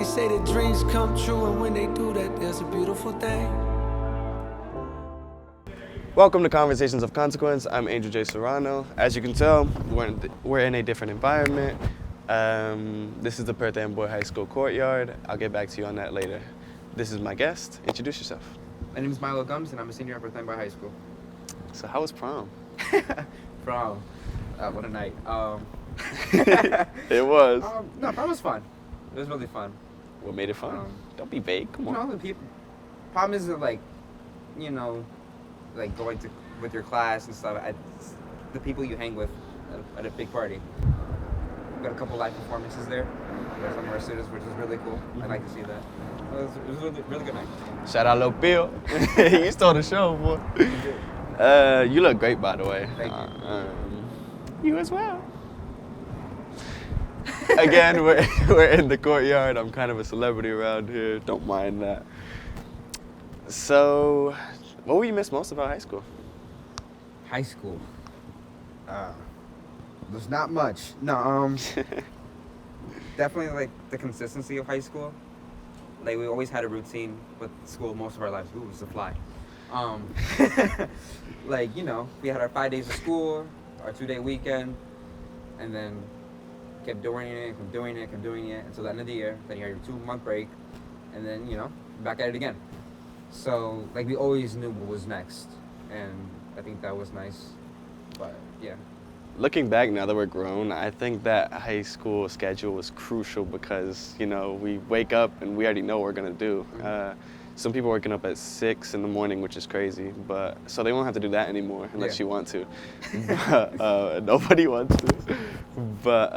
say that dreams come true, and when they do that, there's a beautiful thing. Welcome to Conversations of Consequence. I'm Angel J. Serrano. As you can tell, we're in a different environment. This is the Perth Amboy High School courtyard. I'll get back to you on that later. This is my guest. Introduce yourself. My name is Mylo Gumbs, and I'm a senior at Perth Amboy High School. So how was prom? Prom. What a night. It was. No, prom was fun. It was really fun. What made it fun? Don't be vague. Come on. The people. Prom isn't like, like going to with your class and stuff. The people you hang with at a big party. We got a couple live performances there. We got some of our students, which is really cool. I'd like to see that. It was a really good night. Shout out Lil Bill. You stole the show, boy. You look great, by the way. Thank you. You as well. Again, we're in the courtyard. I'm kind of a celebrity around here. Don't mind that. So, what will you miss most about high school? High school. There's not much. No, definitely like the consistency of high school. Like we always had a routine with school most of our lives. Ooh, it was a fly. Like, we had our 5 days of school, our 2-day weekend, and then kept doing it until the end of the year. Then you had your 2-month break, and then, back at it again. So, like, we always knew what was next, and I think that was nice, but, yeah. Looking back now that we're grown, I think that high school schedule was crucial because, we wake up and we already know what we're going to do. Some people waking up at 6 in the morning, which is crazy, but so they won't have to do that anymore unless you want to. But, nobody wants to. But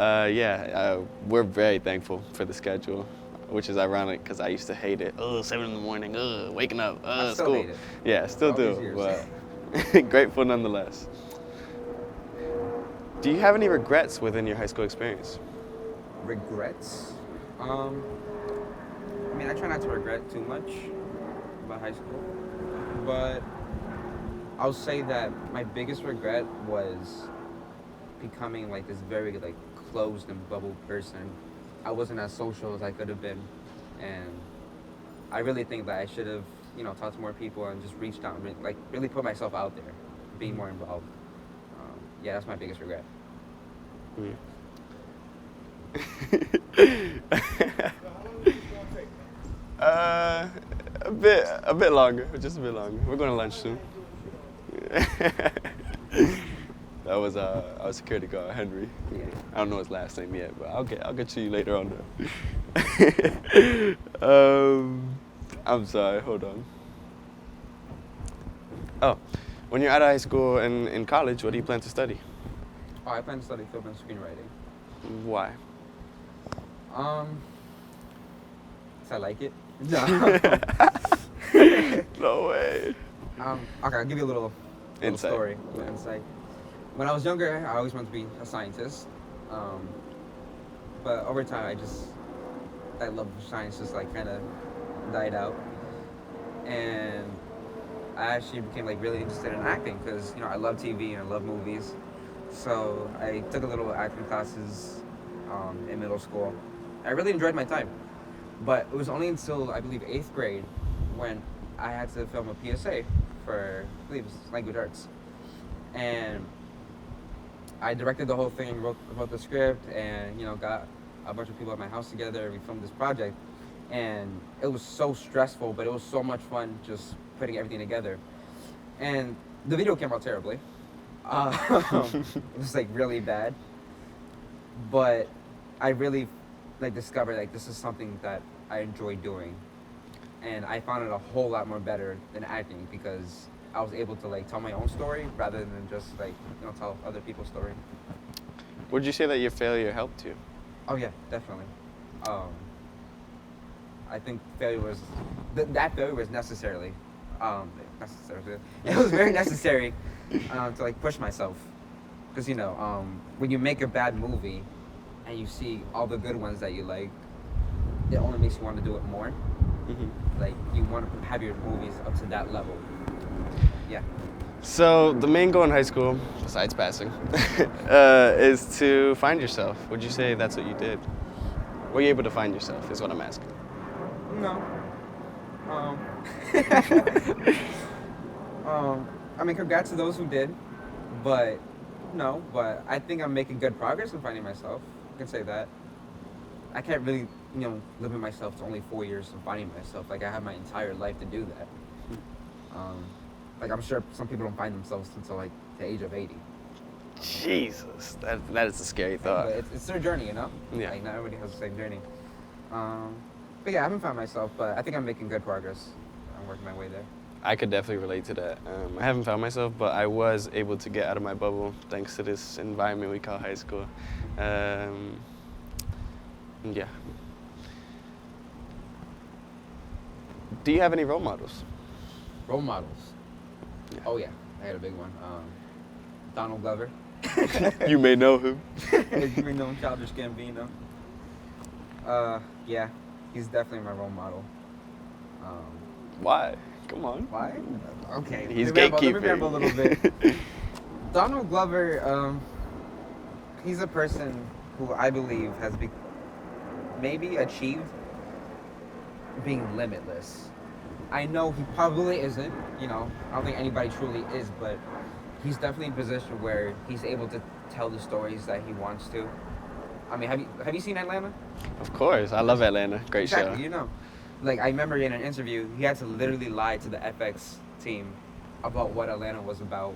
we're very thankful for the schedule, which is ironic because I used to hate it. 7 in the morning, waking up, I still school. hate it. Yeah, still do, but grateful nonetheless. Do you have any regrets within your high school experience? Regrets? I try not to regret too much about high school, but I'll say that my biggest regret was becoming like this very like closed and bubbled person. I wasn't as social as I could have been, and I really think that I should have, talked to more people and just reached out and really put myself out there, being more involved. Yeah, that's my biggest regret. A bit longer, just a bit longer. We're going to lunch soon. That was our security guard, Henry. Yeah. I don't know his last name yet, but I'll get to you later on. I'm sorry, hold on. Oh, when you're out of high school and in college, what do you plan to study? Oh, I plan to study film and screenwriting. Why? 'Cause I like it. No. No way. Okay, I'll give you a little Insight. story. Insight. When I was younger, I always wanted to be a scientist. But over time, that love for science just kind of died out. And I actually became really interested in acting because, I love TV and I love movies. So I took a little acting classes in middle school. I really enjoyed my time. But it was only until, I believe, 8th grade when I had to film a PSA for, I believe it was language arts. And I directed the whole thing, wrote the script, and, got a bunch of people at my house together. We filmed this project. And it was so stressful, but it was so much fun just putting everything together. And the video came out terribly. It was really bad. But I really discovered this is something that I enjoy doing, and I found it a whole lot more better than acting because I was able to tell my own story rather than just tell other people's story. Would you say that your failure helped you? Oh yeah, definitely. I think failure was that failure was necessary. It was very necessary to push myself, because when you make a bad movie and you see all the good ones that you like, it only makes you want to do it more. Mm-hmm. You want to have your movies up to that level. Yeah. So the main goal in high school, besides passing, is to find yourself. Would you say that's what you did? Were you able to find yourself, is what I'm asking. No. Um, I mean, congrats to those who did, but no. But I think I'm making good progress in finding myself. I can say that. I can't really, limit myself to only 4 years of finding myself. Like I have my entire life to do that. Like I'm sure some people don't find themselves until like the age of 80. Jesus, that is a scary thought. But it's their journey, Yeah. Like not everybody has the same journey. But yeah, I haven't found myself, but I think I'm making good progress. I'm working my way there. I could definitely relate to that. I haven't found myself, but I was able to get out of my bubble thanks to this environment we call high school. Yeah. Do you have any role models? Role models. Yeah. Oh yeah, I had a big one. Donald Glover. You may know him. You may know him, Childish Gambino. Yeah, he's definitely my role model. Why? Come on. Why? Okay. He's Let me gatekeeping. ramble a little bit. Donald Glover, he's a person who I believe has maybe achieved being limitless. I know he probably isn't, I don't think anybody truly is, but he's definitely in a position where he's able to tell the stories that he wants to. I mean, have you seen Atlanta? Of course. I love Atlanta. Great Exactly, show. Like, I remember in an interview, he had to literally lie to the FX team about what Atlanta was about,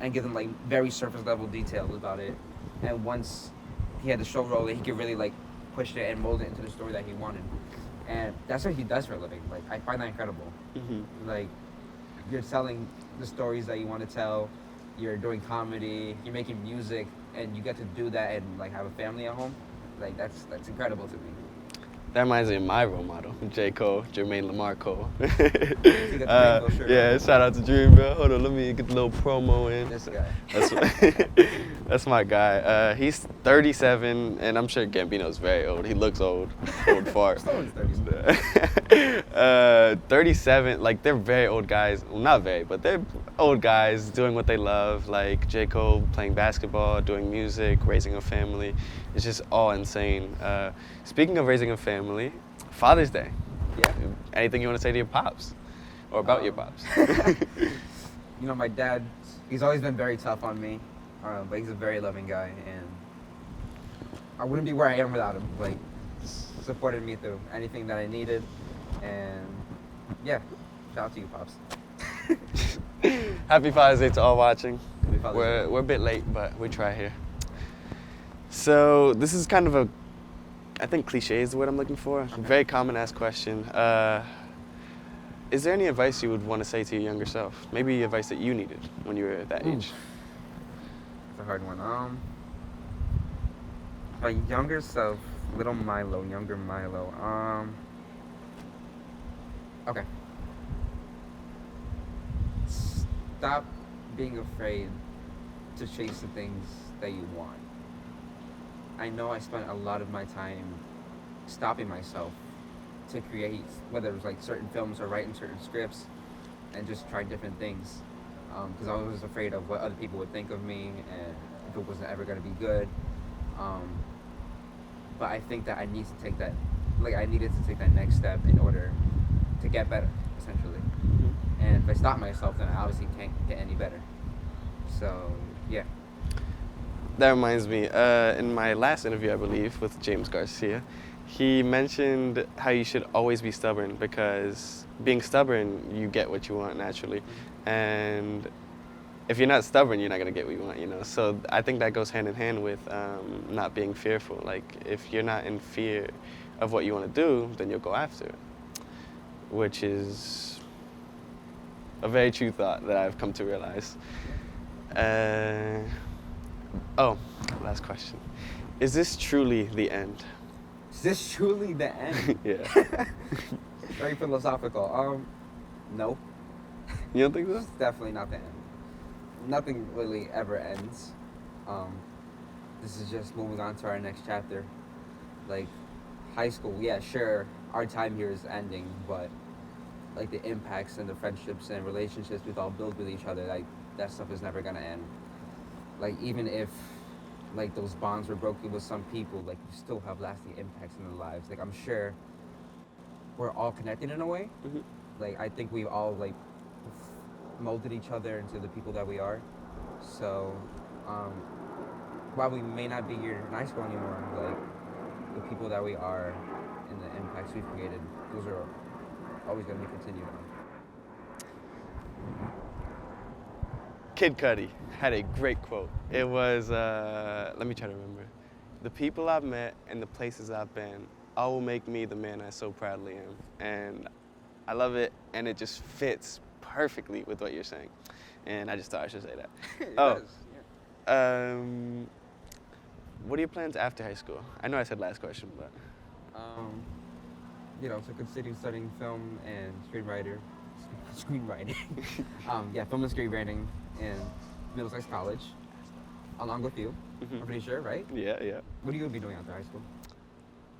and give them, like, very surface level details about it. And once he had the show rolling, he could really, like, push it and mold it into the story that he wanted. And that's what he does for a living. Like, I find that incredible. Mm-hmm. Like, you're telling the stories that you want to tell, you're doing comedy, you're making music, and you get to do that and, like, have a family at home. Like, that's incredible to me. That reminds me of my role model, J. Cole, Jermaine Lamar Cole. You got the rainbow shirt Yeah, on. shout out to Dreamville. Hold on, let me get the little promo in. This guy. That's my guy. He's 37, and I'm sure Gambino's very old. He looks old fart. Stone's 37. 37, like they're very old guys. Well, not very, but they're old guys doing what they love. Like J. Cole playing basketball, doing music, raising a family. It's just all insane. Speaking of raising a family, Father's Day. Yeah. Anything you want to say to your pops? Or about your pops? My dad, he's always been very tough on me, but he's a very loving guy, and I wouldn't be where I am without him. Like, supported me through anything that I needed, and yeah, shout out to you, pops. Happy Father's Day to all watching. Happy Father's Day. We're a bit late, but we try here. So this is kind of I think cliche is the word I'm looking for. Okay. Very common asked question. Is there any advice you would want to say to your younger self? Maybe advice that you needed when you were that age? It's a hard one. My younger self, younger Mylo. Okay. Stop being afraid to chase the things that you want. I know I spent a lot of my time stopping myself to create, whether it was like certain films or writing certain scripts, and just try different things. Because I was afraid of what other people would think of me and if it wasn't ever going to be good. But I think that I needed to take that next step in order to get better, essentially. Mm-hmm. And if I stop myself, then I obviously can't get any better. So, yeah. That reminds me, in my last interview, I believe, with James Garcia, he mentioned how you should always be stubborn because being stubborn, you get what you want naturally. And if you're not stubborn, you're not going to get what you want, So I think that goes hand in hand with not being fearful. Like, if you're not in fear of what you want to do, then you'll go after it, which is a very true thought that I've come to realize. Last question. Is this truly the end? Is this truly the end? Yeah. Very philosophical. No. You don't think so? It's definitely not the end. Nothing really ever ends. This is just moving on to our next chapter. Like, high school, yeah, sure, our time here is ending, but like the impacts and the friendships and relationships we've all built with each other, like that stuff is never gonna end. Like, even if like those bonds were broken with some people, like you still have lasting impacts in their lives. Like I'm sure we're all connected in a way. Mhm. Like I think we've all like molded each other into the people that we are. So um, while we may not be here in high school anymore, like the people that we are and the impacts we've created, those are always going to be continued on. Kid Cudi had a great quote. It was, let me try to remember. The people I've met and the places I've been, all will make me the man I so proudly am. And I love it, and it just fits perfectly with what you're saying. And I just thought I should say that. It Oh. does, yeah. What are your plans after high school? I know I said last question, but. You know, to continue studying film and screenwriting. Yeah, film and screenwriting in Middlesex College, along with you. Mhm. I'm pretty sure, right? Yeah, yeah. What are you gonna be doing after high school?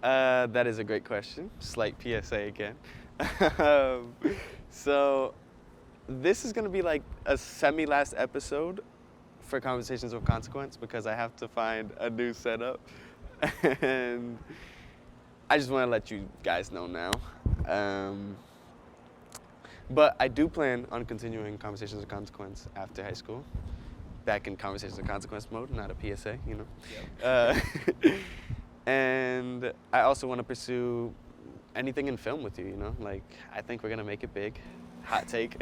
That is a great question. Slight PSA again. Um, so, this is gonna be like a semi-last episode for Conversations with Consequence because I have to find a new setup, and I just want to let you guys know now. But I do plan on continuing Conversations with Consequence after high school. Back in Conversations with Consequence mode, not a PSA, you know. Yep. And I also want to pursue anything in film with you, you know. Like, I think we're going to make it big. Hot take.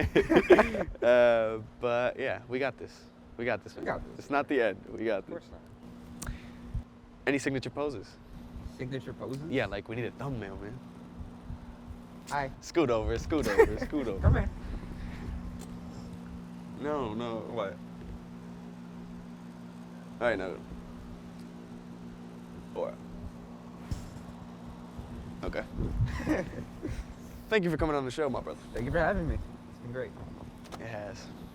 But yeah, we got this. We got this. We got this. It's not the end. We got Of this. course not. Any signature poses? Signature poses? Yeah, like we need a thumbnail, man. Hi. Scoot over, scoot over, scoot over. Come here. No, what? All right, no. Or. Okay. Thank you for coming on the show, my brother. Thank you for having me. It's been great. It has.